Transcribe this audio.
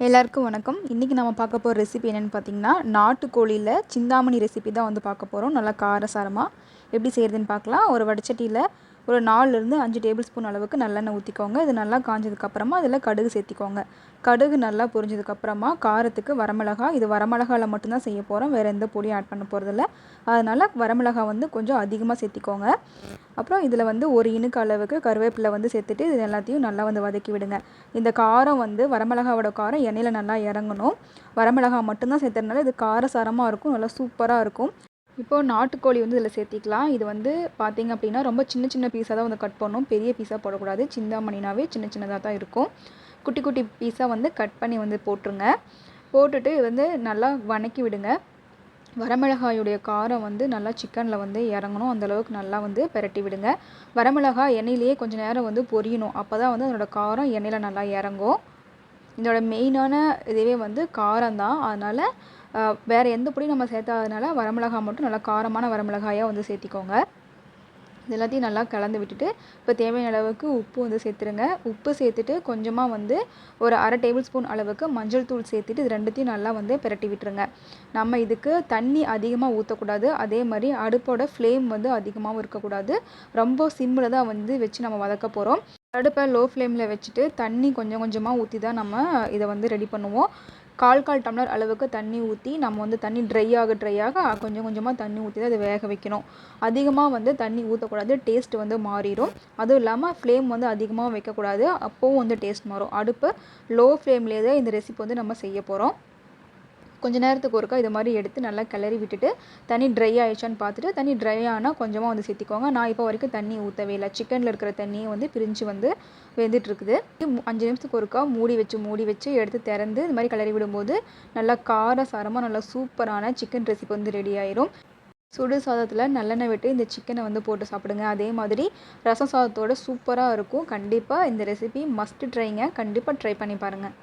எல்லாருக்கும் வணக்கம். இன்றைக்கி நம்ம பார்க்க போகிற ரெசிபி என்னென்னு பார்த்தீங்கன்னா, நாட்டுக்கோழியில் சிந்தாமணி ரெசிபி தான் வந்து பார்க்க போகிறோம். நல்லா காரசாரமாக எப்படி செய்கிறதுன்னு பார்க்கலாம். ஒரு வடச்சட்டியில் ஒரு 4லேருந்து 5 டேபிள் ஸ்பூன் அளவுக்கு நல்லெண்ணெய் ஊற்றிக்கோங்க. இது நல்லா காஞ்சதுக்கப்புறமா அதில் கடுகு சேர்த்திக்கோங்க. கடுகு நல்லா பொரிஞ்சதுக்கப்புறமா காரத்துக்கு வரமிளகாய், இது வரமிளகாயில் மட்டும்தான் செய்ய போகிறோம், வேறு எந்த பொடியும் ஆட் பண்ண போகிறதில்ல. அதனால் வரமிளகாய் வந்து கொஞ்சம் அதிகமாக சேர்த்திக்கோங்க. அப்புறம் இதில் வந்து ஒரு இனுக்கு அளவுக்கு கருவேப்பிலை வந்து சேர்த்துட்டு இது எல்லாத்தையும் நல்லா வந்து வதக்கி விடுங்க. இந்த காரம் வந்து வரமிளகாவோட காரம் எண்ணெயில் நல்லா இறங்கணும். வரமிளகாய் மட்டும்தான் சேர்த்துறதுனால இது காரசாரமாக இருக்கும், நல்லா சூப்பராக இருக்கும். இப்போது நாட்டுக்கோழி வந்து இதில் சேர்த்திக்கலாம். இது வந்து பார்த்திங்க அப்படின்னா ரொம்ப சின்ன சின்ன பீஸாக தான் வந்து கட் பண்ணணும், பெரிய பீஸாக போடக்கூடாது. சிந்தாமணினாவே சின்ன சின்னதாக தான் இருக்கும். குட்டி குட்டி பீஸாக வந்து கட் பண்ணி வந்து போட்டுருங்க. போட்டுட்டு வந்து நல்லா வதக்கி விடுங்க. வரமிளகாயுடைய காரம் வந்து நல்லா சிக்கனில் வந்து இறங்கணும், அந்தளவுக்கு நல்லா வந்து பிரட்டி விடுங்க. வரமிளகாய் எண்ணெயிலேயே கொஞ்சம் நேரம் வந்து பொரியணும், அப்போ தான் வந்து அதனோட காரம் எண்ணெயில் நல்லா இறங்கும். இதோட மெயினான இதுவே வந்து காரம் தான். அதனால் வேறு எந்த பொடியும் நம்ம சேர்த்தாதனால வரமிளகாய் மட்டும் நல்லா காரமான வரமிளகாயாக வந்து சேர்த்திக்கோங்க. இது எல்லாத்தையும் நல்லா கலந்து விட்டுட்டு இப்போ தேவையான அளவுக்கு உப்பு வந்து சேர்த்துருங்க. உப்பு சேர்த்துட்டு கொஞ்சமாக வந்து ஒரு அரை டேபிள் ஸ்பூன் அளவுக்கு மஞ்சள் தூள் சேர்த்துட்டு இது ரெண்டுத்தையும் நல்லா வந்து பிரட்டி விட்டுருங்க. நம்ம இதுக்கு தண்ணி அதிகமாக ஊற்றக்கூடாது, அதே மாதிரி அடுப்போட ஃப்ளேம் வந்து அதிகமாகவும் இருக்கக்கூடாது. ரொம்ப சிம்மில் தான் வந்து வச்சு நம்ம வதக்க போகிறோம். அடுப்பை லோ ஃப்ளேமில் வச்சுட்டு தண்ணி கொஞ்சம் கொஞ்சமாக ஊற்றி தான் நம்ம இதை வந்து ரெடி பண்ணுவோம். கால் டம்ளர் அளவுக்கு தண்ணி ஊற்றி நம்ம வந்து தண்ணி ட்ரை ஆக கொஞ்சம் கொஞ்சமாக தண்ணி ஊற்றி தான் இதை வேக வைக்கணும். அதிகமாக வந்து தண்ணி ஊற்றக்கூடாது, டேஸ்ட் வந்து மாறிடும். அதுவும் இல்லாமல் ஃப்ளேம் வந்து அதிகமாக வைக்கக்கூடாது, அப்போவும் வந்து டேஸ்ட் மாறும். அடுப்பு லோ ஃப்ளேம்லேயே தான் இந்த ரெசிபி வந்து நம்ம செய்ய போகிறோம். கொஞ்சம் நேரத்துக்கு ஒருக்கா இது மாதிரி எடுத்து நல்லா கிளறி விட்டுட்டு தண்ணி ட்ரை ஆகிடுச்சான்னு பார்த்துட்டு தண்ணி ட்ரை ஆனால் கொஞ்சமாக வந்து சேர்த்திக்கோங்க. நான் இப்போ வரைக்கும் தண்ணி ஊற்றவே இல்லை, சிக்கனில் இருக்கிற தண்ணியை வந்து பிரிஞ்சு வந்து வெந்துட்டுருக்குது. 5 நிமிஷத்துக்கு ஒருக்கா மூடி வச்சு எடுத்து திறந்து இது மாதிரி கிளறி விடும்போது நல்லா காரசாரமாக நல்லா சூப்பரான சிக்கன் ரெசிபி வந்து ரெடி ஆயிரும். சுடு சாதத்தில் நல்லெண்ணெய் விட்டு இந்த சிக்கனை வந்து போட்டு சாப்பிடுங்க. அதே மாதிரி ரசம் சாதத்தோட சூப்பராக இருக்கும். கண்டிப்பாக இந்த ரெசிபி மஸ்ட் ட்ரைங்க, கண்டிப்பாக ட்ரை பண்ணி பாருங்கள்.